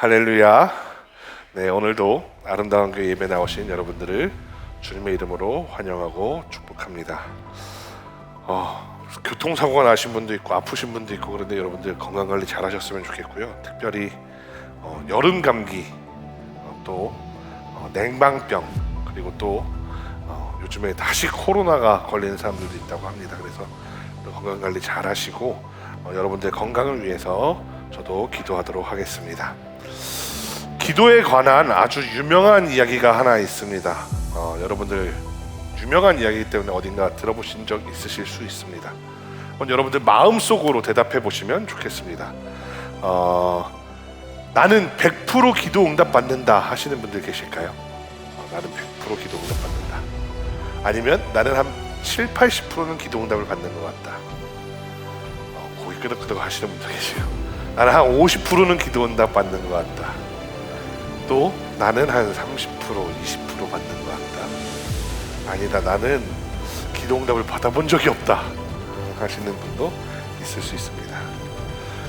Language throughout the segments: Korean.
할렐루야. 네, 오늘도 아름다운 교회 예배 나오신 여러분들을 주님의 이름으로 환영하고 축복합니다. 교통사고가 나신 분도 있고 아프신 분도 있고 그런데 여러분들 건강관리 잘 하셨으면 좋겠고요. 특별히 여름 감기, 또 냉방병, 그리고 또 요즘에 다시 코로나가 걸리는 사람들도 있다고 합니다. 그래서 건강관리 잘 하시고 여러분들 건강을 위해서 저도 기도하도록 하겠습니다. 기도에 관한 아주 유명한 이야기가 하나 있습니다. 여러분들 유명한 이야기이기 때문에 어딘가 들어보신 적 있으실 수 있습니다. 여러분들 마음속으로 대답해 보시면 좋겠습니다. 나는 100% 기도 응답 받는다 하시는 분들 계실까요? 나는 100% 기도 응답 받는다. 아니면 나는 한 7, 80%는 기도 응답을 받는 것 같다. 고개 끄덕끄덕 하시는 분도 계세요. 나는 한 50%는 기도 응답 받는 것 같다. 또 나는 한 30%, 20% 받는 것 같다. 아니다, 나는 기도 응답을 받아본 적이 없다 하시는 분도 있을 수 있습니다.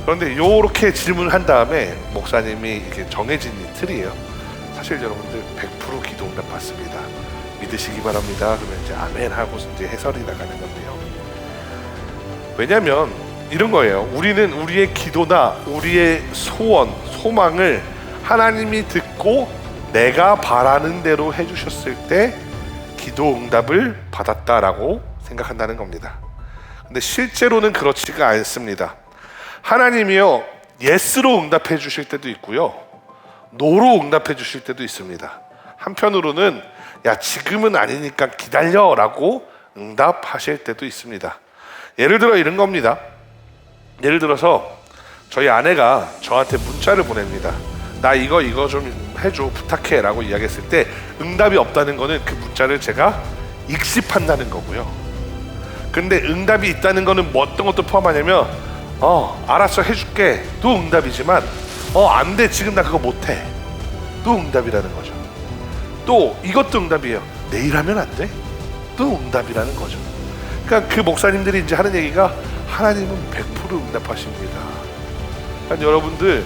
그런데 이렇게 질문을 한 다음에 목사님이 이게 정해진 이 틀이에요. 사실 여러분들 100% 기도 응답 받습니다. 믿으시기 바랍니다. 그러면 이제 아멘 하고 이제 해설이 나가는 건데요. 왜냐하면 이런 거예요. 우리는 우리의 기도나 우리의 소원, 소망을 하나님이 듣고 내가 바라는 대로 해주셨을 때 기도 응답을 받았다라고 생각한다는 겁니다. 근데 실제로는 그렇지가 않습니다. 하나님이요, 예스로 응답해 주실 때도 있고요, 노로 응답해 주실 때도 있습니다. 한편으로는 야, 지금은 아니니까 기다려라고 응답하실 때도 있습니다. 예를 들어 이런 겁니다. 예를 들어서 저희 아내가 저한테 문자를 보냅니다. 나 이거 좀 해줘, 부탁해 라고 이야기했을 때 응답이 없다는 거는 그 문자를 제가 익십한다는 거고요. 근데 응답이 있다는 거는 뭐 어떤 것도 포함하냐면 알았어 해줄게 또 응답이지만 안 돼 지금 나 그거 못해 또 응답이라는 거죠. 또 이것도 응답이에요. 내일 하면 안 돼? 또 응답이라는 거죠. 그러니까 그 목사님들이 이제 하는 얘기가 하나님은 100% 응답하십니다. 그러니까 여러분들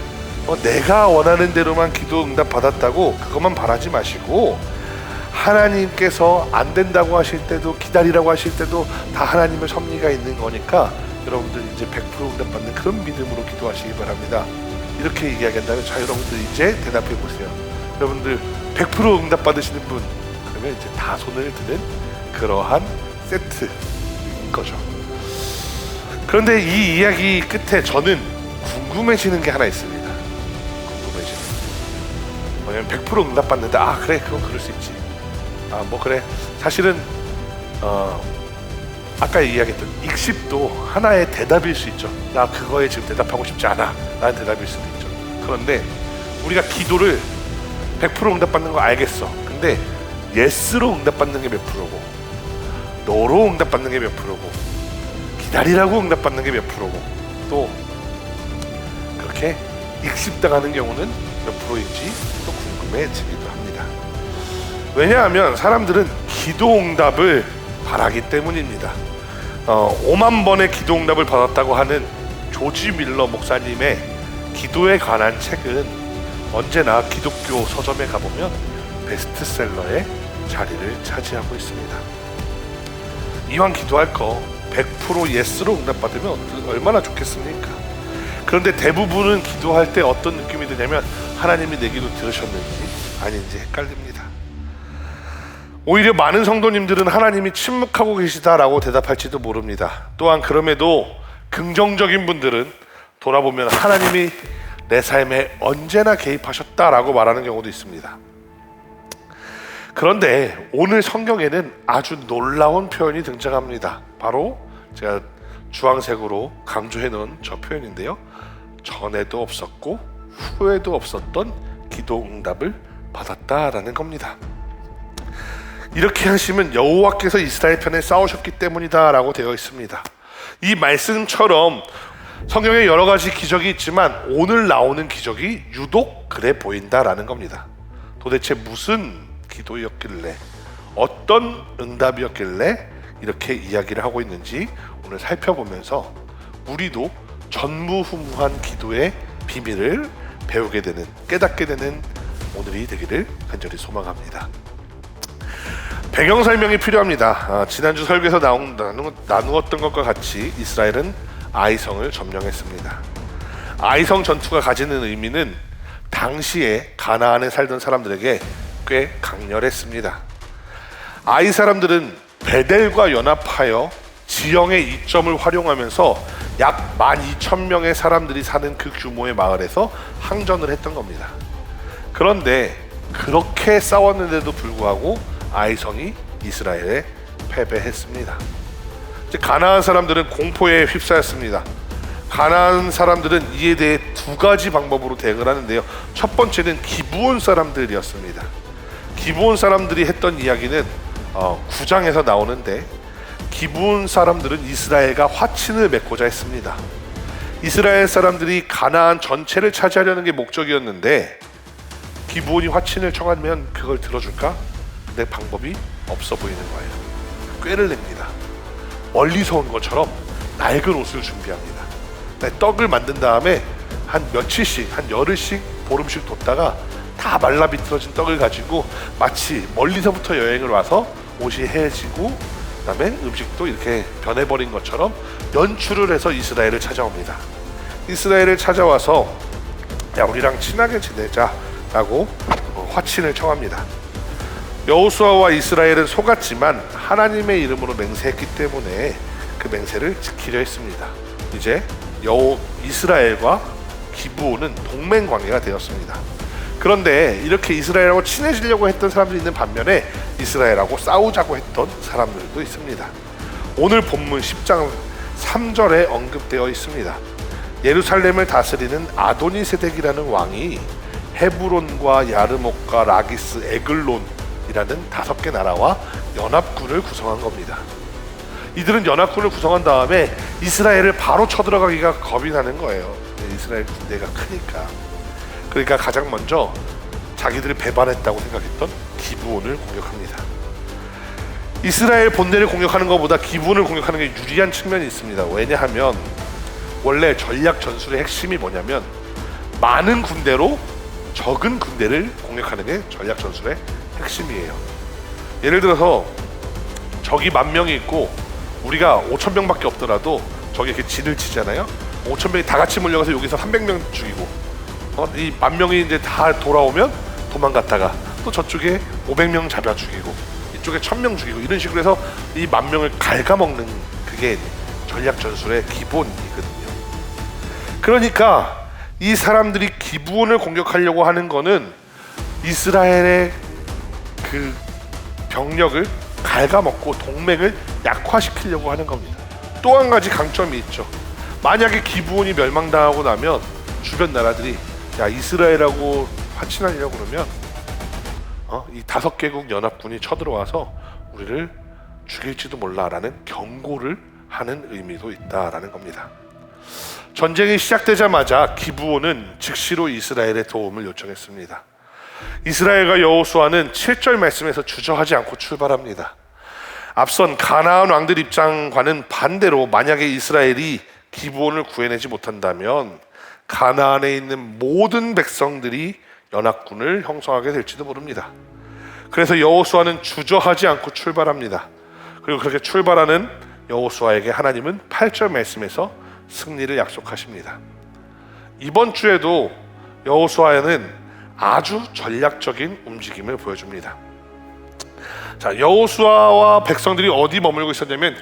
내가 원하는 대로만 기도 응답 받았다고 그것만 바라지 마시고 하나님께서 안 된다고 하실 때도 기다리라고 하실 때도 다 하나님의 섭리가 있는 거니까 여러분들 이제 100% 응답 받는 그런 믿음으로 기도하시기 바랍니다. 이렇게 이야기한다면 자, 여러분들 이제 대답해 보세요. 여러분들 100% 응답 받으시는 분, 그러면 이제 다 손을 드는 그러한 세트인 거죠. 그런데 이 이야기 끝에 저는 궁금해지는 게 하나 있습니다. 뭐냐면 100% 응답 받는다. 그래, 그건 그럴 수 있지. 그래. 사실은 아까 이야기했던 익십도 하나의 대답일 수 있죠. 나 그거에 지금 대답하고 싶지 않아. 라는 대답일 수도 있죠. 그런데 우리가 기도를 100% 응답 받는 거 알겠어. 근데 예스로 응답 받는 게 몇 프로고, 노로 응답 받는 게 몇 프로고, 기다리라고 응답 받는 게 몇 프로고, 또 그렇게 익십당하는 경우는 몇 프로인지 또 궁금해지기도 합니다. 왜냐하면 사람들은 기도 응답을 바라기 때문입니다. 5만 번의 기도 응답을 받았다고 하는 조지 밀러 목사님의 기도에 관한 책은 언제나 기독교 서점에 가보면 베스트셀러의 자리를 차지하고 있습니다. 이왕 기도할 거 100% 예스로 응답받으면 얼마나 좋겠습니까? 그런데 대부분은 기도할 때 어떤 느낌이 드냐면 하나님이 내 기도 들으셨는지 아닌지 헷갈립니다. 오히려 많은 성도님들은 하나님이 침묵하고 계시다라고 대답할지도 모릅니다. 또한 그럼에도 긍정적인 분들은 돌아보면 하나님이 내 삶에 언제나 개입하셨다라고 말하는 경우도 있습니다. 그런데 오늘 성경에는 아주 놀라운 표현이 등장합니다. 바로 제가 주황색으로 강조해 놓은 저 표현인데요. 전에도 없었고 후에도 없었던 기도 응답을 받았다라는 겁니다. 이렇게 하시면 여호와께서 이스라엘 편에 싸우셨기 때문이다 라고 되어 있습니다. 이 말씀처럼 성경에 여러 가지 기적이 있지만 오늘 나오는 기적이 유독 그래 보인다라는 겁니다. 도대체 무슨 기도였길래, 어떤 응답이었길래 이렇게 이야기를 하고 있는지 오늘 살펴보면서 우리도 전무후무한 기도의 비밀을 배우게 되는, 깨닫게 되는 오늘이 되기를 간절히 소망합니다. 배경 설명이 필요합니다. 지난주 설교에서 나누었던 것과 같이 이스라엘은 아이성을 점령했습니다. 아이성 전투가 가지는 의미는 당시에 가나안에 살던 사람들에게 꽤 강렬했습니다. 아이 사람들은 베델과 연합하여 지형의 이점을 활용하면서 약 12,000명의 사람들이 사는 그 규모의 마을에서 항전을 했던 겁니다. 그런데 그렇게 싸웠는데도 불구하고 아이성이 이스라엘에 패배했습니다. 가나안 사람들은 공포에 휩싸였습니다. 가나안 사람들은 이에 대해 두 가지 방법으로 대응을 하는데요. 첫 번째는 기브온 사람들이었습니다. 기브온 사람들이 했던 이야기는 9장에서 나오는데, 기브온 사람들은 이스라엘과 화친을 맺고자 했습니다. 이스라엘 사람들이 가나안 전체를 차지하려는 게 목적이었는데, 기브온이 화친을 청하면 그걸 들어줄까? 근데 방법이 없어 보이는 거예요. 꾀를 냅니다. 멀리서 온 것처럼 낡은 옷을 준비합니다. 떡을 만든 다음에 한 며칠씩, 한 열흘씩, 보름씩 뒀다가 다 말라 비틀어진 떡을 가지고 마치 멀리서부터 여행을 와서 옷이 해지고 그다음에 음식도 이렇게 변해버린 것처럼 연출을 해서 이스라엘을 찾아옵니다. 이스라엘을 찾아와서 야, 우리랑 친하게 지내자라고 화친을 청합니다. 여호수아와 이스라엘은 속았지만 하나님의 이름으로 맹세했기 때문에 그 맹세를 지키려 했습니다. 이제 이스라엘과 기브온은 동맹 관계가 되었습니다. 그런데 이렇게 이스라엘하고 친해지려고 했던 사람들이 있는 반면에 이스라엘하고 싸우자고 했던 사람들도 있습니다. 오늘 본문 10장 3절에 언급되어 있습니다. 예루살렘을 다스리는 아도니세덱이라는 왕이 헤브론과 야르목과 라기스, 에글론이라는 5개 나라와 연합군을 구성한 겁니다. 이들은 연합군을 구성한 다음에 이스라엘을 바로 쳐들어가기가 겁이 나는 거예요. 이스라엘 군대가 크니까. 그러니까 가장 먼저 자기들이 배반했다고 생각했던 기브온을 공격합니다. 이스라엘 본대를 공격하는 것보다 기브온을 공격하는 게 유리한 측면이 있습니다. 왜냐하면 원래 전략 전술의 핵심이 뭐냐면 많은 군대로 적은 군대를 공격하는 게 전략 전술의 핵심이에요. 예를 들어서 적이 10,000명이 있고 우리가 5,000명밖에 없더라도 적이 이렇게 진을 치잖아요. 5,000명이 다 같이 몰려가서 여기서 300명 죽이고 이 10,000명이 이제 다 돌아오면 도망갔다가 또 저쪽에 500명 잡아 죽이고 이쪽에 1,000명 죽이고 이런 식으로 해서 이 10,000명을 갉아먹는 그게 전략 전술의 기본이거든요. 그러니까 이 사람들이 기브온을 공격하려고 하는 거는 이스라엘의 그 병력을 갉아먹고 동맹을 약화시키려고 하는 겁니다. 또 한 가지 강점이 있죠. 만약에 기브온이 멸망당하고 나면 주변 나라들이 야, 이스라엘하고 화친하려고 그러면 이 5개국 연합군이 쳐들어와서 우리를 죽일지도 몰라라는 경고를 하는 의미도 있다라는 겁니다. 전쟁이 시작되자마자 기브온은 즉시로 이스라엘의 도움을 요청했습니다. 이스라엘과 여호수아는 7절 말씀에서 주저하지 않고 출발합니다. 앞선 가나안 왕들 입장과는 반대로 만약에 이스라엘이 기브온을 구해내지 못한다면 가나안에 있는 모든 백성들이 연합군을 형성하게 될지도 모릅니다. 그래서 여호수아는 주저하지 않고 출발합니다. 그리고 그렇게 출발하는 여호수아에게 하나님은 8절 말씀에서 승리를 약속하십니다. 이번 주에도 여호수아는 아주 전략적인 움직임을 보여줍니다. 자, 여호수아와 백성들이 어디 머물고 있었냐면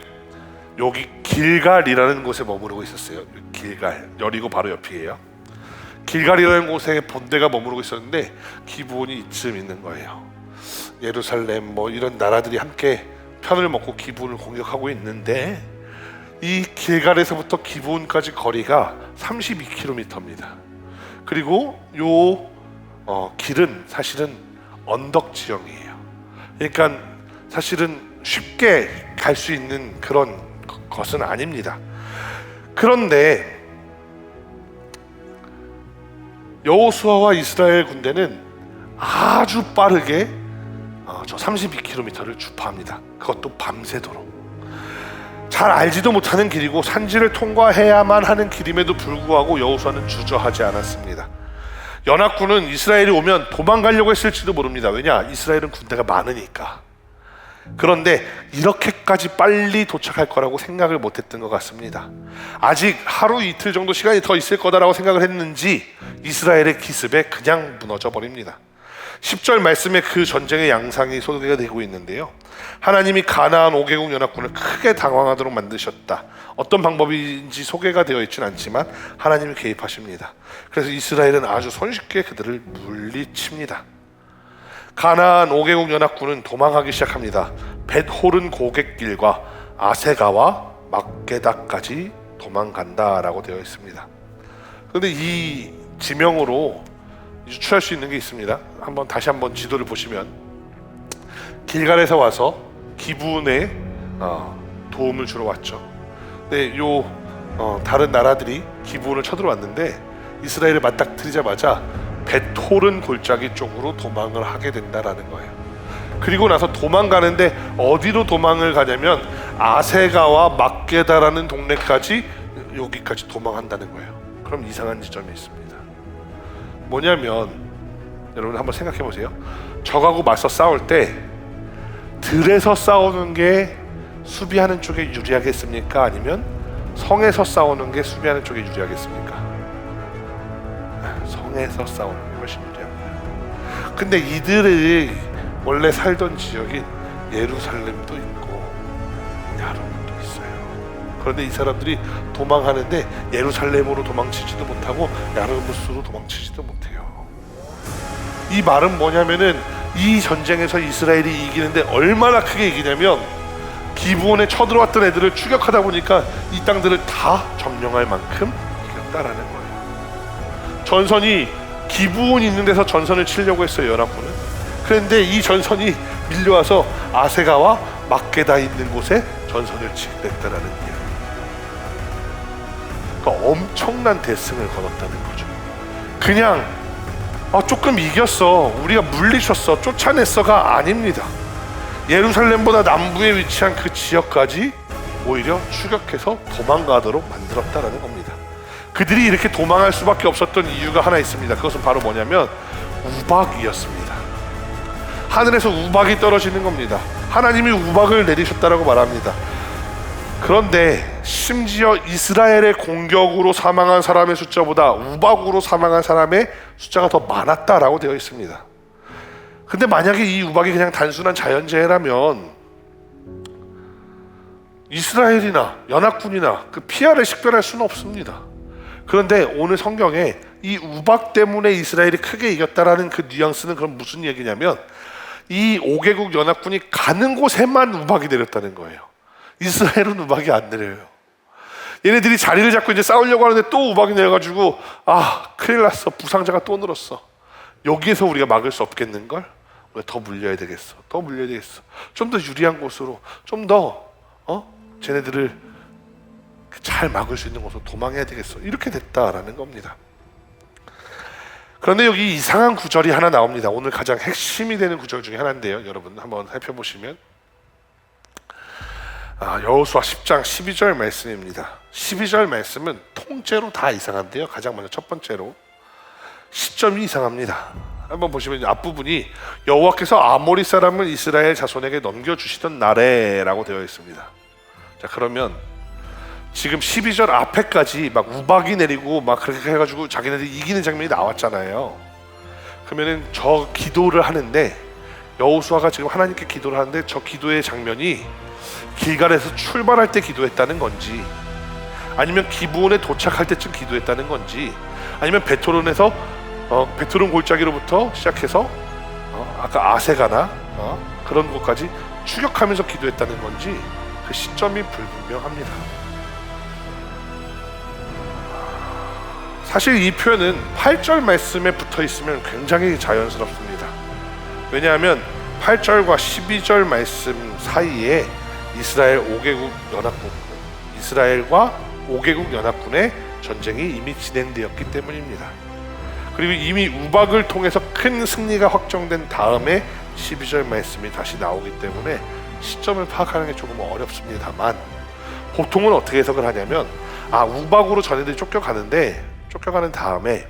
여기 길갈이라는 곳에 머무르고 있었어요. 길갈, 여리고 바로 옆이에요. 길갈이라는 곳에 본대가 머무르고 있었는데 기브온이 이쯤 있는 거예요. 예루살렘 뭐 이런 나라들이 함께 편을 먹고 기브온을 공격하고 있는데 이 길갈에서부터 기브온까지 거리가 32km입니다. 그리고 요 길은 사실은 언덕 지형이에요. 그러니까 사실은 쉽게 갈 수 있는 그런 것은 아닙니다. 그런데 여호수아와 이스라엘 군대는 아주 빠르게 저 32km를 주파합니다. 그것도 밤새도록. 잘 알지도 못하는 길이고 산지를 통과해야만 하는 길임에도 불구하고 여호수아는 주저하지 않았습니다. 연합군은 이스라엘이 오면 도망가려고 했을지도 모릅니다. 왜냐? 이스라엘은 군대가 많으니까. 그런데 이렇게까지 빨리 도착할 거라고 생각을 못했던 것 같습니다. 아직 하루 이틀 정도 시간이 더 있을 거다라고 생각을 했는지 이스라엘의 기습에 그냥 무너져 버립니다. 10절 말씀에 그 전쟁의 양상이 소개가 되고 있는데요, 하나님이 가나안 5개국 연합군을 크게 당황하도록 만드셨다. 어떤 방법인지 소개가 되어 있지는 않지만 하나님이 개입하십니다. 그래서 이스라엘은 아주 손쉽게 그들을 물리칩니다. 가나안 5개국 연합군은 도망하기 시작합니다. 벳호른 고갯길과 아세가와 막게다까지 도망간다라고 되어 있습니다. 그런데 이 지명으로 유추할 수 있는 게 있습니다. 다시 한번 지도를 보시면 길갈에서 와서 기브온에 도움을 주러 왔죠. 근데 다른 나라들이 기브온을 쳐들어왔는데 이스라엘을 맞닥뜨리자마자 벳호른 골짜기 쪽으로 도망을 하게 된다라는 거예요. 그리고 나서 도망가는데 어디로 도망을 가냐면 아세가와 막게다라는 동네까지, 여기까지 도망한다는 거예요. 그럼 이상한 지점이 있습니다. 뭐냐면, 여러분 한번 생각해 보세요. 적하고 맞서 싸울 때 들에서 싸우는 게 수비하는 쪽에 유리하겠습니까? 아니면 성에서 싸우는 게 수비하는 쪽에 유리하겠습니까? 성에서 싸우는 게 훨씬 유리합니다. 근데 이들이 원래 살던 지역인 예루살렘도 있고 야르무도 있어요. 그런데 이 사람들이 도망하는데 예루살렘으로 도망치지도 못하고 야르무스로 도망치지도 못해요. 이 말은 뭐냐면은 이 전쟁에서 이스라엘이 이기는데 얼마나 크게 이기냐면 기브온에 쳐들어왔던 애들을 추격하다 보니까 이 땅들을 다 점령할 만큼 이겼다라는 거예요. 전선이 기브온이 있는 데서 전선을 치려고 했어요, 연합군은. 그런데 이 전선이 밀려와서 아세가와 막게다 있는 곳에 전선을 치게 됐다라는 이야기. 그러니까 엄청난 대승을 거뒀다는 거죠. 그냥 조금 이겼어, 우리가 물리쳤어, 쫓아냈어가 아닙니다. 예루살렘보다 남부에 위치한 그 지역까지 오히려 추격해서 도망가도록 만들었다라는 겁니다. 그들이 이렇게 도망할 수밖에 없었던 이유가 하나 있습니다. 그것은 바로 뭐냐면 우박이었습니다. 하늘에서 우박이 떨어지는 겁니다. 하나님이 우박을 내리셨다라고 말합니다. 그런데 심지어 이스라엘의 공격으로 사망한 사람의 숫자보다 우박으로 사망한 사람의 숫자가 더 많았다라고 되어 있습니다. 근데 만약에 이 우박이 그냥 단순한 자연재해라면 이스라엘이나 연합군이나 그 피해를 식별할 수는 없습니다. 그런데 오늘 성경에 이 우박 때문에 이스라엘이 크게 이겼다라는 그 뉘앙스는 그럼 무슨 얘기냐면 이 5개국 연합군이 가는 곳에만 우박이 내렸다는 거예요. 이스라엘은 우박이 안 내려요. 얘네들이 자리를 잡고 이제 싸우려고 하는데 또 우박이 내려가지고 큰일 났어, 부상자가 또 늘었어, 여기에서 우리가 막을 수 없겠는걸? 우리가 더 물려야 되겠어, 더 물려야 되겠어, 좀 더 유리한 곳으로, 좀 더 쟤네들을 잘 막을 수 있는 곳으로 도망해야 되겠어, 이렇게 됐다라는 겁니다. 그런데 여기 이상한 구절이 하나 나옵니다. 오늘 가장 핵심이 되는 구절 중에 하나인데요, 여러분 한번 살펴보시면 여호수아 10장 12절 말씀입니다. 12절 말씀은 통째로 다 이상한데요, 가장 먼저 첫 번째로 시점이 이상합니다. 한번 보시면 앞부분이 여호와께서 아모리 사람을 이스라엘 자손에게 넘겨주시던 날에 라고 되어 있습니다. 자, 그러면 지금 12절 앞에까지 막 우박이 내리고 막 그렇게 해가지고 자기네들이 이기는 장면이 나왔잖아요. 그러면은 저 기도를 하는데, 여호수아가 지금 하나님께 기도를 하는데 저 기도의 장면이 길갈에서 출발할 때 기도했다는 건지, 아니면 기브온에 도착할 때쯤 기도했다는 건지, 아니면 베토론에서 베토론 골짜기로부터 시작해서 아까 아세가나 그런 곳까지 추격하면서 기도했다는 건지 그 시점이 불분명합니다. 사실 이 표현은 8절 말씀에 붙어 있으면 굉장히 자연스럽습니다. 왜냐하면 8절과 12절 말씀 사이에 이스라엘과 5개국 연합군의 전쟁이 이미 진행되었기 때문입니다. 그리고 이미 우박을 통해서 큰 승리가 확정된 다음에 12절 말씀이 다시 나오기 때문에 시점을 파악하는 게 조금 어렵습니다만, 보통은 어떻게 해석을 하냐면 우박으로 전해들이 쫓겨가는 다음에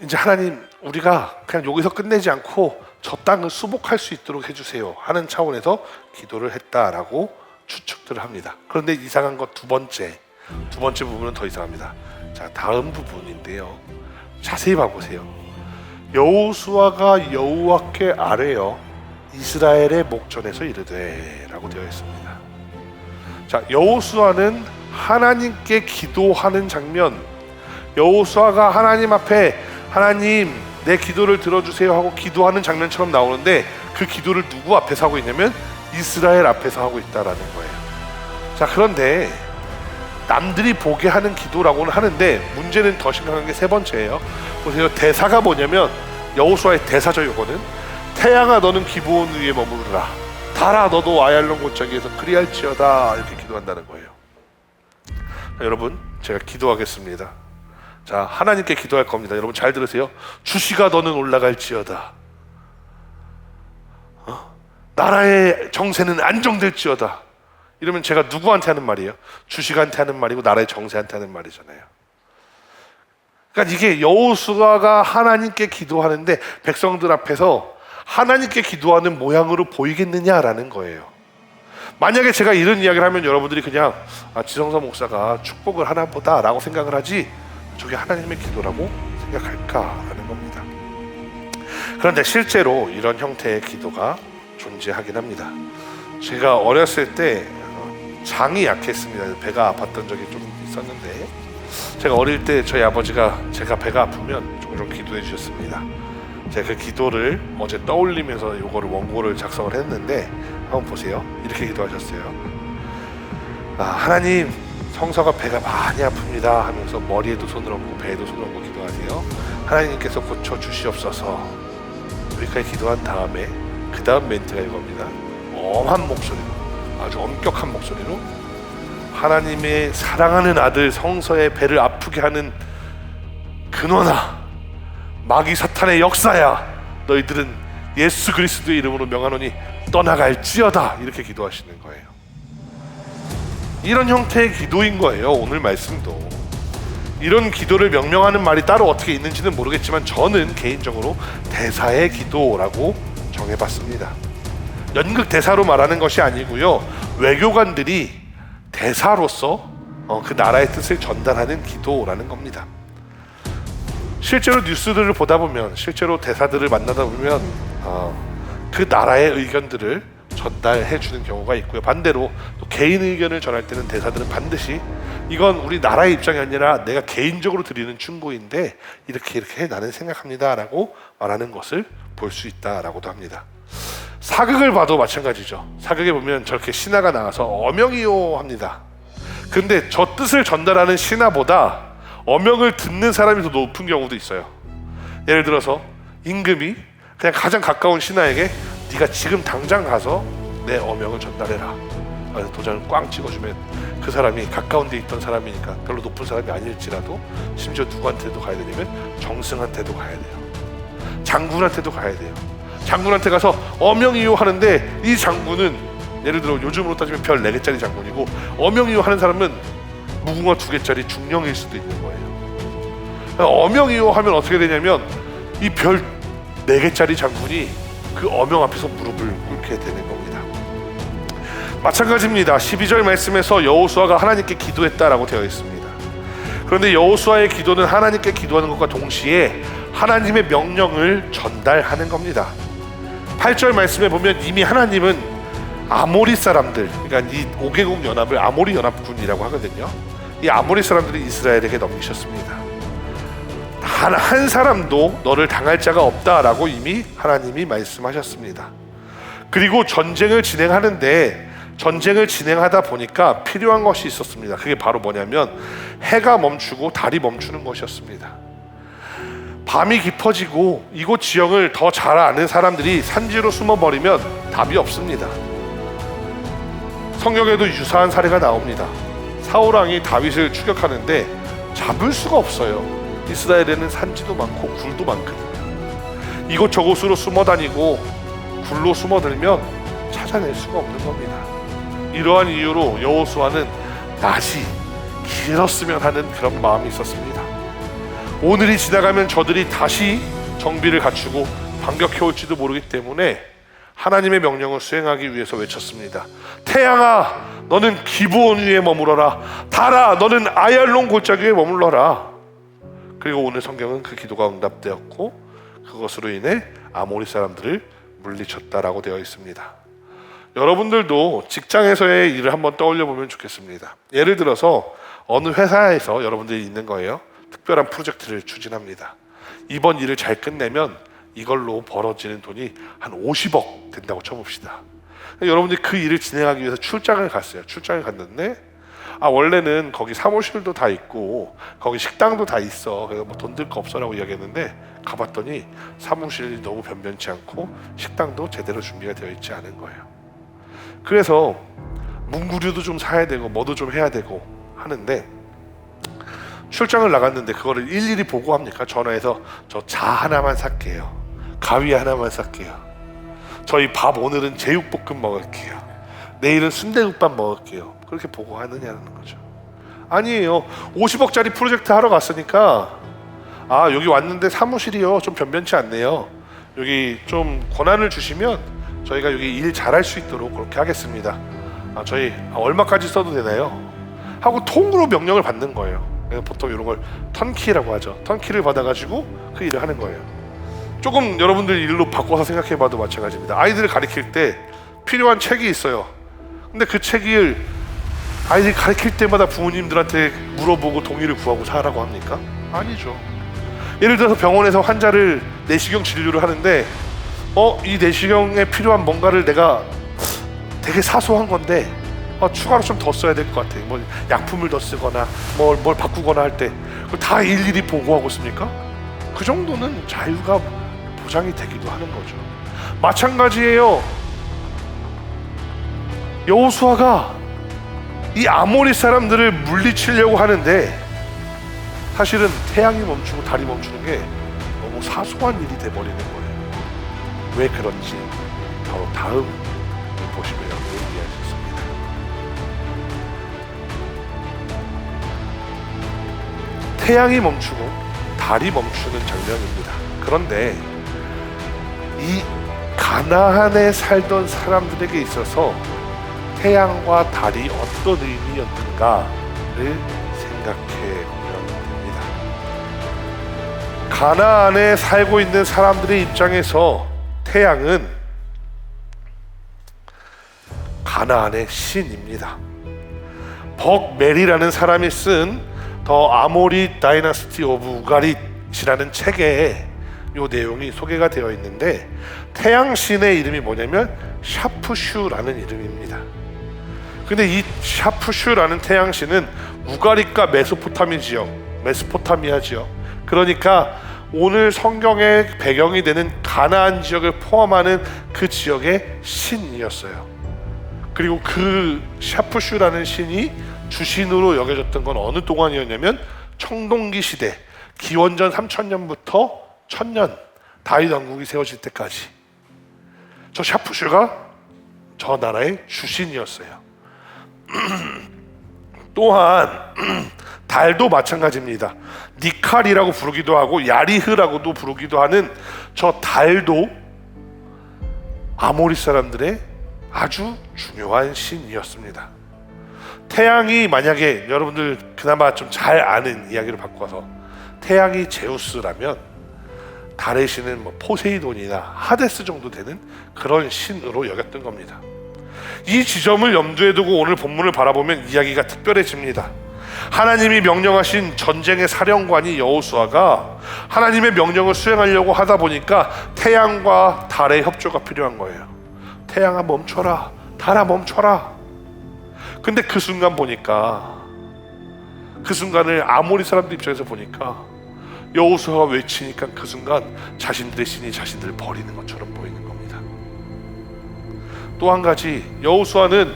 이제 하나님, 우리가 그냥 여기서 끝내지 않고 저 땅을 수복할 수 있도록 해주세요 하는 차원에서 기도를 했다라고 추측들을 합니다. 그런데 이상한 것 두 번째 부분은 더 이상합니다. 자, 다음 부분인데요, 자세히 봐보세요. 여호수아가 여호와께 아뢰어 이스라엘의 목전에서 이르되 라고 되어 있습니다. 자, 여호수아는 하나님께 기도하는 장면, 여호수아가 하나님 앞에 하나님 내 기도를 들어주세요 하고 기도하는 장면처럼 나오는데, 그 기도를 누구 앞에서 하고 있냐면 이스라엘 앞에서 하고 있다라는 거예요. 자, 그런데 남들이 보게 하는 기도라고는 하는데 문제는 더 심각한 게 세 번째예요. 보세요. 대사가 뭐냐면, 여호수아의 대사죠. 이거는 태양아 너는 기브온 위에 머무르라, 달아 너도 아얄론 골짜기에서 그리할지어다, 이렇게 기도한다는 거예요. 자, 여러분, 제가 기도하겠습니다. 자, 하나님께 기도할 겁니다. 여러분 잘 들으세요. 주시가 너는 올라갈지어다, 나라의 정세는 안정될지어다. 이러면 제가 누구한테 하는 말이에요? 주식한테 하는 말이고 나라의 정세한테 하는 말이잖아요. 그러니까 이게 여호수아가 하나님께 기도하는데 백성들 앞에서 하나님께 기도하는 모양으로 보이겠느냐라는 거예요. 만약에 제가 이런 이야기를 하면 여러분들이 그냥 지성서 목사가 축복을 하나 보다 라고 생각을 하지, 저게 하나님의 기도라고 생각할까라는 겁니다. 그런데 실제로 이런 형태의 기도가 존재하긴 합니다. 제가 어렸을 때 장이 약했습니다. 배가 아팠던 적이 좀 있었는데, 제가 어릴 때 저희 아버지가 제가 배가 아프면 종종 기도해 주셨습니다. 제가 그 기도를 어제 떠올리면서 이거를 원고를 작성을 했는데, 한번 보세요. 이렇게 기도하셨어요. 하나님, 성서가 배가 많이 아픕니다 하면서 머리에도 손을 얹고 배에도 손을 얹고 기도하세요. 하나님께서 고쳐 주시옵소서. 우리까지 기도한 다음에 그 다음 멘트가 이겁니다. 엄한 목소리로, 아주 엄격한 목소리로, 하나님의 사랑하는 아들 성서의 배를 아프게 하는 근원아, 마귀 사탄의 역사야, 너희들은 예수 그리스도의 이름으로 명하노니 떠나갈지어다, 이렇게 기도하시는 거예요. 이런 형태의 기도인 거예요. 오늘 말씀도 이런 기도를 명명하는 말이 따로 어떻게 있는지는 모르겠지만 저는 개인적으로 대사의 기도라고 정해봤습니다. 연극 대사로 말하는 것이 아니고요, 외교관들이 대사로서 그 나라의 뜻을 전달하는 기도라는 겁니다. 실제로 뉴스들을 보다 보면, 실제로 대사들을 만나다 보면 그 나라의 의견들을 전달해 주는 경우가 있고요, 반대로 또 개인 의견을 전할 때는 대사들은 반드시 이건 우리 나라의 입장이 아니라 내가 개인적으로 드리는 충고인데 이렇게 나는 생각합니다 라고 말하는 것을 볼 수 있다라고도 합니다. 사극을 봐도 마찬가지죠. 사극에 보면 저렇게 신하가 나와서 어명이요 합니다. 근데 저 뜻을 전달하는 신하보다 어명을 듣는 사람이 더 높은 경우도 있어요. 예를 들어서 임금이 그냥 가장 가까운 신하에게 네가 지금 당장 가서 내 어명을 전달해라, 그래서 도장을 꽝 찍어주면 그 사람이 가까운 데 있던 사람이니까 별로 높은 사람이 아닐지라도, 심지어 누구한테도 가야 되냐면 정승한테도 가야 돼요. 장군한테도 가야 돼요. 장군한테 가서 어명이요 하는데, 이 장군은 예를 들어 요즘으로 따지면 별 4개짜리 장군이고, 어명이요 하는 사람은 무궁화 2개짜리 중령일 수도 있는 거예요. 어명이요 하면 어떻게 되냐면 이 별 4개짜리 장군이 그 어명 앞에서 무릎을 꿇게 되는 겁니다. 마찬가지입니다. 12절 말씀에서 여호수아가 하나님께 기도했다라고 되어 있습니다. 그런데 여호수아의 기도는 하나님께 기도하는 것과 동시에 하나님의 명령을 전달하는 겁니다. 8절 말씀에 보면 이미 하나님은 아모리 사람들, 그러니까 이 5개국 연합을 아모리 연합군이라고 하거든요. 이 아모리 사람들이 이스라엘에게 넘기셨습니다. 한 사람도 너를 당할 자가 없다라고 이미 하나님이 말씀하셨습니다. 그리고 전쟁을 진행하는데, 전쟁을 진행하다 보니까 필요한 것이 있었습니다. 그게 바로 뭐냐면 해가 멈추고 달이 멈추는 것이었습니다. 밤이 깊어지고 이곳 지형을 더 잘 아는 사람들이 산지로 숨어버리면 답이 없습니다. 성경에도 유사한 사례가 나옵니다. 사울 왕이 다윗을 추격하는데 잡을 수가 없어요. 이스라엘에는 산지도 많고 굴도 많거든요. 이곳저곳으로 숨어다니고 굴로 숨어들면 찾아낼 수가 없는 겁니다. 이러한 이유로 여호수아는 낮이 길었으면 하는 그런 마음이 있었습니다. 오늘이 지나가면 저들이 다시 정비를 갖추고 반격해 올지도 모르기 때문에 하나님의 명령을 수행하기 위해서 외쳤습니다. 태양아, 너는 기브온 위에 머물러라. 달아, 너는 아얄론 골짜기 위에 머물러라. 그리고 오늘 성경은 그 기도가 응답되었고 그것으로 인해 아모리 사람들을 물리쳤다라고 되어 있습니다. 여러분들도 직장에서의 일을 한번 떠올려 보면 좋겠습니다. 예를 들어서 어느 회사에서 여러분들이 있는 거예요. 특별한 프로젝트를 추진합니다. 이번 일을 잘 끝내면 이걸로 벌어지는 돈이 한 50억 된다고 쳐봅시다. 여러분들이 그 일을 진행하기 위해서 출장을 갔어요. 출장을 갔는데 원래는 거기 사무실도 다 있고 거기 식당도 다 있어. 그래서 뭐 돈 들 거 없어라고 이야기했는데 가봤더니 사무실이 너무 변변치 않고 식당도 제대로 준비가 되어 있지 않은 거예요. 그래서 문구류도 좀 사야 되고 뭐도 좀 해야 되고 하는데 출장을 나갔는데 그거를 일일이 보고합니까? 전화해서 저 자 하나만 살게요. 가위 하나만 살게요. 저희 밥 오늘은 제육볶음 먹을게요. 내일은 순대국밥 먹을게요. 그렇게 보고하느냐는 거죠. 아니에요. 50억짜리 프로젝트 하러 갔으니까 여기 왔는데 사무실이요 좀 변변치 않네요. 여기 좀 권한을 주시면 저희가 여기 일 잘할 수 있도록 그렇게 하겠습니다. 저희 얼마까지 써도 되나요? 하고 통으로 명령을 받는 거예요. 보통 이런 걸 턴키라고 하죠. 턴키를 받아가지고 그 일을 하는 거예요. 조금 여러분들 일로 바꿔서 생각해봐도 마찬가지입니다. 아이들을 가르칠 때 필요한 책이 있어요. 근데 그 책을 아이들이 가르칠 때마다 부모님들한테 물어보고 동의를 구하고 사라고 합니까? 아니죠. 예를 들어서 병원에서 환자를 내시경 진료를 하는데 이 내시경에 필요한 뭔가를 내가 되게 사소한 건데 추가로 좀 더 써야 될 것 같아. 뭐 약품을 더 쓰거나 뭘 바꾸거나 할 때 다 일일이 보고하고 있습니까? 그 정도는 자유가 보장이 되기도 하는 거죠. 마찬가지예요. 여호수아가 이 아모리 사람들을 물리치려고 하는데 사실은 태양이 멈추고 달이 멈추는 게 너무 사소한 일이 돼버리는 거예요. 왜 그런지 바로 다음 보시면 얘기할 수 있습니다. 태양이 멈추고 달이 멈추는 장면입니다. 그런데 이 가나안에 살던 사람들에게 있어서 태양과 달이 어떤 의미였는가를 생각해 보면 됩니다. 가나안에 살고 있는 사람들의 입장에서 태양은 가나안의 신입니다. 벅멜이라는 사람이 쓴 더 아모리 다이너스티 오브 우가릿이라는 책에 이 내용이 소개가 되어 있는데 태양신의 이름이 뭐냐면 샤프슈라는 이름입니다. 근데 이 샤프슈라는 태양신은 우가릿과 메소포타미 지역, 메소포타미아 지역, 그러니까 오늘 성경의 배경이 되는 가나안 지역을 포함하는 그 지역의 신이었어요. 그리고 그 샤프슈라는 신이 주신으로 여겨졌던 건 어느 동안이었냐면 청동기 시대, 기원전 3000년부터 1000년 다윗 왕국이 세워질 때까지 저 샤프슈가 저 나라의 주신이었어요. 또한 달도 마찬가지입니다. 니칼이라고 부르기도 하고 야리흐라고도 부르기도 하는 저 달도 아모리 사람들의 아주 중요한 신이었습니다. 태양이 만약에 여러분들 그나마 좀 잘 아는 이야기를 바꿔서 태양이 제우스라면 달의 신은 포세이돈이나 하데스 정도 되는 그런 신으로 여겼던 겁니다. 이 지점을 염두에 두고 오늘 본문을 바라보면 이야기가 특별해집니다. 하나님이 명령하신 전쟁의 사령관이 여호수아가 하나님의 명령을 수행하려고 하다 보니까 태양과 달의 협조가 필요한 거예요. 태양아 멈춰라, 달아 멈춰라. 근데 그 순간 보니까 그 순간을 아모리 사람들 입장에서 보니까 여호수아가 외치니까 그 순간 자신들의 신이 자신들을 버리는 것처럼 보이는 겁니다. 또 한 가지, 여호수아는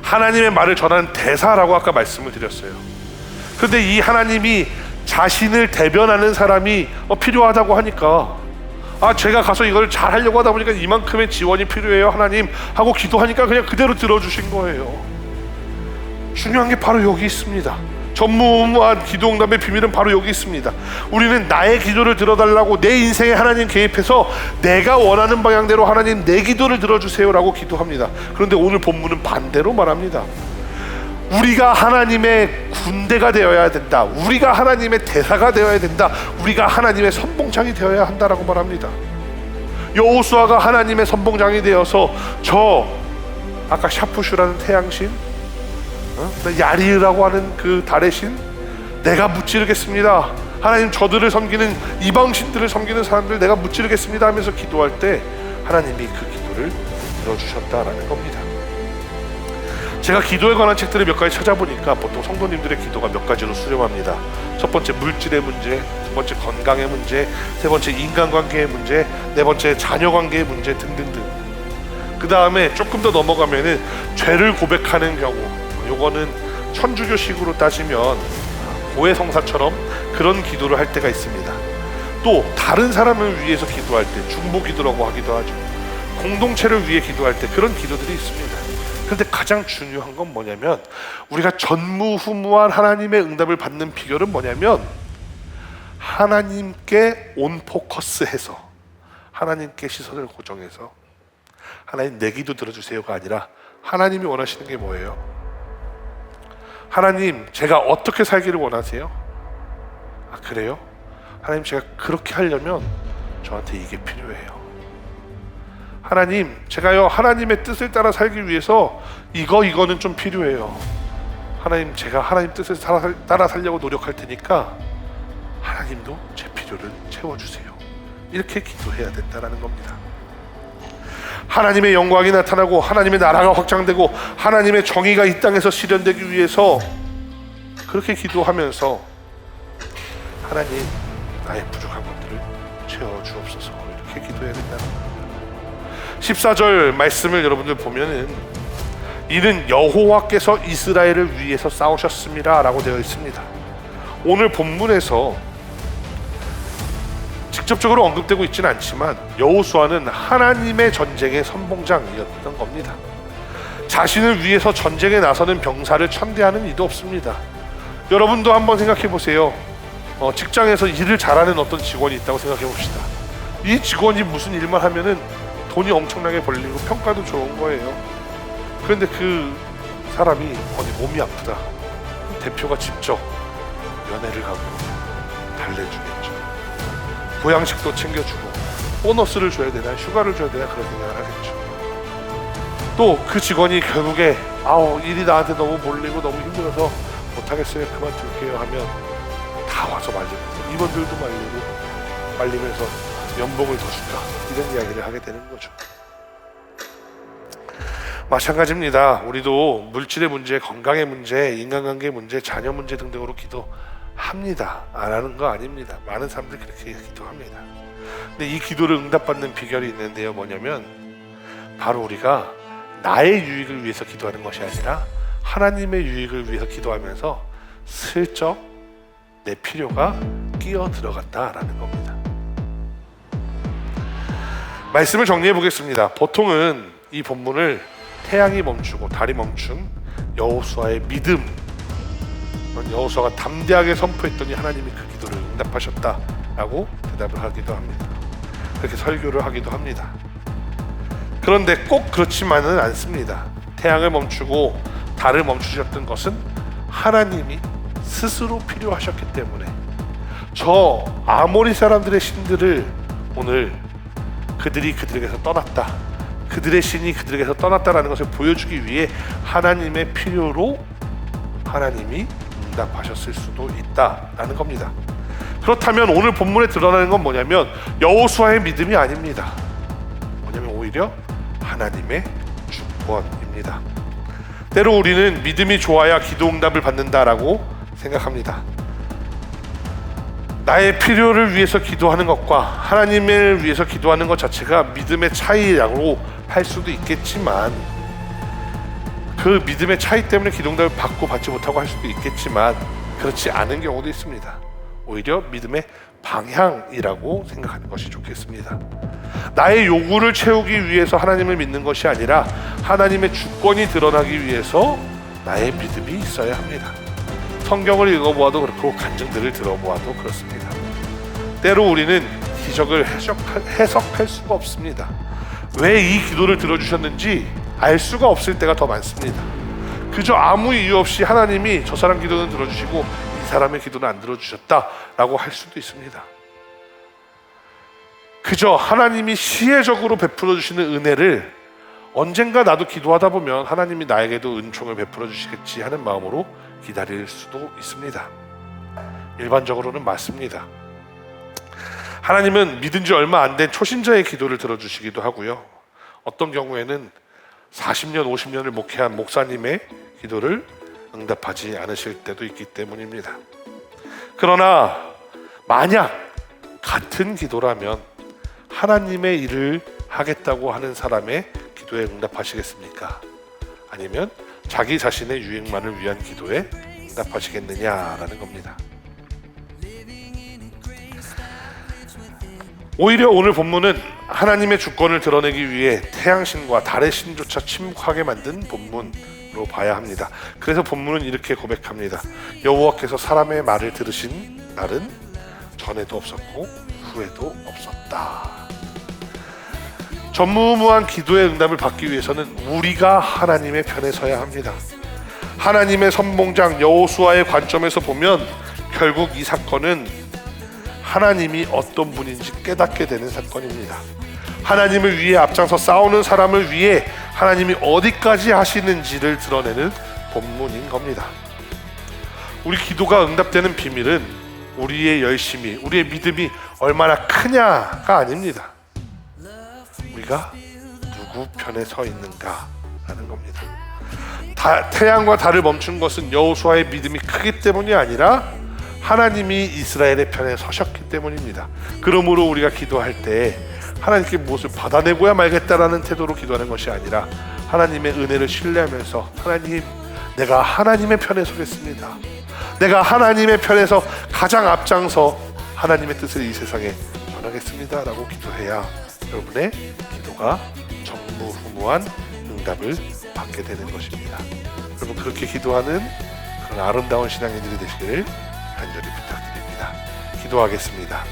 하나님의 말을 전하는 대사라고 아까 말씀을 드렸어요. 그런데 이 하나님이 자신을 대변하는 사람이 필요하다고 하니까 제가 가서 이걸 잘 하려고 하다 보니까 이만큼의 지원이 필요해요 하나님 하고 기도하니까 그냥 그대로 들어주신 거예요. 중요한 게 바로 여기 있습니다. 전무후무한 기도응답의 비밀은 바로 여기 있습니다. 우리는 나의 기도를 들어달라고 내 인생에 하나님 개입해서 내가 원하는 방향대로 하나님 내 기도를 들어주세요라고 기도합니다. 그런데 오늘 본문은 반대로 말합니다. 우리가 하나님의 군대가 되어야 된다. 우리가 하나님의 대사가 되어야 된다. 우리가 하나님의 선봉장이 되어야 한다라고 말합니다. 여호수아가 하나님의 선봉장이 되어서 아까 샤푸슈라는 태양신, 야리르라고 하는 그 달의 신, 내가 무찌르겠습니다. 하나님 저들을 섬기는 이방신들을 섬기는 사람들 내가 무찌르겠습니다 하면서 기도할 때 하나님이 그 기도를 들어주셨다라는 겁니다. 제가 기도에 관한 책들을 몇 가지 찾아보니까 보통 성도님들의 기도가 몇 가지로 수렴합니다. 첫 번째 물질의 문제, 두 번째 건강의 문제, 세 번째 인간관계의 문제, 네 번째 자녀관계의 문제 등등등. 그 다음에 조금 더 넘어가면은 죄를 고백하는 경우, 요거는 천주교식으로 따지면 고해성사처럼 그런 기도를 할 때가 있습니다. 또 다른 사람을 위해서 기도할 때 중보기도라고 하기도 하죠. 공동체를 위해 기도할 때 그런 기도들이 있습니다. 그런데 가장 중요한 건 뭐냐면 우리가 전무후무한 하나님의 응답을 받는 비결은 뭐냐면 하나님께 온 포커스해서 하나님께 시선을 고정해서 하나님 내 기도 들어주세요가 아니라 하나님이 원하시는 게 뭐예요? 하나님 제가 어떻게 살기를 원하세요? 아 그래요? 하나님 제가 그렇게 하려면 저한테 이게 필요해요. 하나님 제가요 하나님의 뜻을 따라 살기 위해서 이거는 좀 필요해요. 하나님 제가 하나님 뜻을 따라 살려고 노력할 테니까 하나님도 제 필요를 채워주세요. 이렇게 기도해야 된다는 겁니다. 하나님의 영광이 나타나고 하나님의 나라가 확장되고 하나님의 정의가 이 땅에서 실현되기 위해서 그렇게 기도하면서 하나님 나의 부족한 것들을 채워주옵소서 이렇게 기도해야 된다는 겁니다. 14절 말씀을 여러분들 보면은 이는 여호와께서 이스라엘을 위해서 싸우셨습니다 라고 되어 있습니다. 오늘 본문에서 직접적으로 언급되고 있지는 않지만 여호수아는 하나님의 전쟁의 선봉장이었던 겁니다. 자신을 위해서 전쟁에 나서는 병사를 천대하는 이도 없습니다. 여러분도 한번 생각해 보세요. 직장에서 일을 잘하는 어떤 직원이 있다고 생각해 봅시다. 이 직원이 무슨 일만 하면은 돈이 엄청나게 벌리고 평가도 좋은 거예요. 그런데 그 사람이 어디 몸이 아프다. 대표가 직접 면회를 가고 달래주겠죠. 보양식도 챙겨주고 보너스를 줘야 되나 휴가를 줘야 되나 그런 생각을 하겠죠. 또 그 직원이 결국에 일이 나한테 너무 몰리고 너무 힘들어서 못하겠어요 그만둘게요 하면 다 와서 말리면서 임원들도 말리면서 연봉을 더 줄까 이런 이야기를 하게 되는 거죠. 마찬가지입니다. 우리도 물질의 문제, 건강의 문제, 인간관계의 문제, 자녀 문제 등등으로 기도합니다. 안 하는 거 아닙니다. 많은 사람들이 그렇게 기도합니다. 근데 이 기도를 응답받는 비결이 있는데요. 뭐냐면 바로 우리가 나의 유익을 위해서 기도하는 것이 아니라 하나님의 유익을 위해서 기도하면서 슬쩍 내 필요가 끼어 들어간다라는 겁니다. 말씀을 정리해 보겠습니다. 보통은 이 본문을 태양이 멈추고 달이 멈춘 여호수아의 믿음, 여호수아가 담대하게 선포했더니 하나님이 그 기도를 응답하셨다라고 대답을 하기도 합니다. 그렇게 설교를 하기도 합니다. 그런데 꼭 그렇지만은 않습니다. 태양을 멈추고 달을 멈추셨던 것은 하나님이 스스로 필요하셨기 때문에 저 아모리 사람들의 신들을 오늘 그들이 그들에게서 떠났다, 그들의 신이 그들에게서 떠났다라는 것을 보여주기 위해 하나님의 필요로 하나님이 응답하셨을 수도 있다라는 겁니다. 그렇다면 오늘 본문에 드러나는 건 뭐냐면 여호수아의 믿음이 아닙니다. 뭐냐면 오히려 하나님의 주권입니다. 때로 우리는 믿음이 좋아야 기도 응답을 받는다라고 생각합니다. 나의 필요를 위해서 기도하는 것과 하나님을 위해서 기도하는 것 자체가 믿음의 차이라고 할 수도 있겠지만 그 믿음의 차이 때문에 기도 응답을 받고 받지 못하고 할 수도 있겠지만 그렇지 않은 경우도 있습니다. 오히려 믿음의 방향이라고 생각하는 것이 좋겠습니다. 나의 요구를 채우기 위해서 하나님을 믿는 것이 아니라 하나님의 주권이 드러나기 위해서 나의 믿음이 있어야 합니다. 성경을 읽어보아도 그렇고 간증들을 들어보아도 그렇습니다. 때로 우리는 기적을 해석할 수가 없습니다. 왜 이 기도를 들어주셨는지 알 수가 없을 때가 더 많습니다. 그저 아무 이유 없이 하나님이 저 사람 기도는 들어주시고 이 사람의 기도는 안 들어주셨다라고 할 수도 있습니다. 그저 하나님이 시혜적으로 베풀어 주시는 은혜를 언젠가 나도 기도하다 보면 하나님이 나에게도 은총을 베풀어 주시겠지 하는 마음으로 기다릴 수도 있습니다. 일반적으로는 맞습니다. 하나님은 믿은 지 얼마 안 된 초신자의 기도를 들어주시기도 하고요. 어떤 경우에는 40년, 50년을 목회한 목사님의 기도를 응답하지 않으실 때도 있기 때문입니다. 그러나 만약 같은 기도라면 하나님의 일을 하겠다고 하는 사람의 기도에 응답하시겠습니까? 아니면 자기 자신의 유익만을 위한 기도에 응답하시겠느냐라는 겁니다. 오히려 오늘 본문은 하나님의 주권을 드러내기 위해 태양신과 달의 신조차 침묵하게 만든 본문으로 봐야 합니다. 그래서 본문은 이렇게 고백합니다. 여호와께서 사람의 말을 들으신 날은 전에도 없었고 후에도 없었다. 전무후무한 기도의 응답을 받기 위해서는 우리가 하나님의 편에 서야 합니다. 하나님의 선봉장 여호수아의 관점에서 보면 결국 이 사건은 하나님이 어떤 분인지 깨닫게 되는 사건입니다. 하나님을 위해 앞장서 싸우는 사람을 위해 하나님이 어디까지 하시는지를 드러내는 본문인 겁니다. 우리 기도가 응답되는 비밀은 우리의 열심이, 우리의 믿음이 얼마나 크냐가 아닙니다. 우리가 누구 편에 서 있는가라는 겁니다. 태양과 달을 멈춘 것은 여호수아의 믿음이 크기 때문이 아니라 하나님이 이스라엘의 편에 서셨기 때문입니다. 그러므로 우리가 기도할 때 하나님께 무엇을 받아내고야 말겠다라는 태도로 기도하는 것이 아니라 하나님의 은혜를 신뢰하면서 하나님, 내가 하나님의 편에 서겠습니다. 내가 하나님의 편에서 가장 앞장서 하나님의 뜻을 이 세상에 전하겠습니다 라고 기도해야 여러분의 기도가 전무후무한 응답을 받게 되는 것입니다. 여러분, 그렇게 기도하는 그런 아름다운 신앙인들이 되시기를 간절히 부탁드립니다. 기도하겠습니다.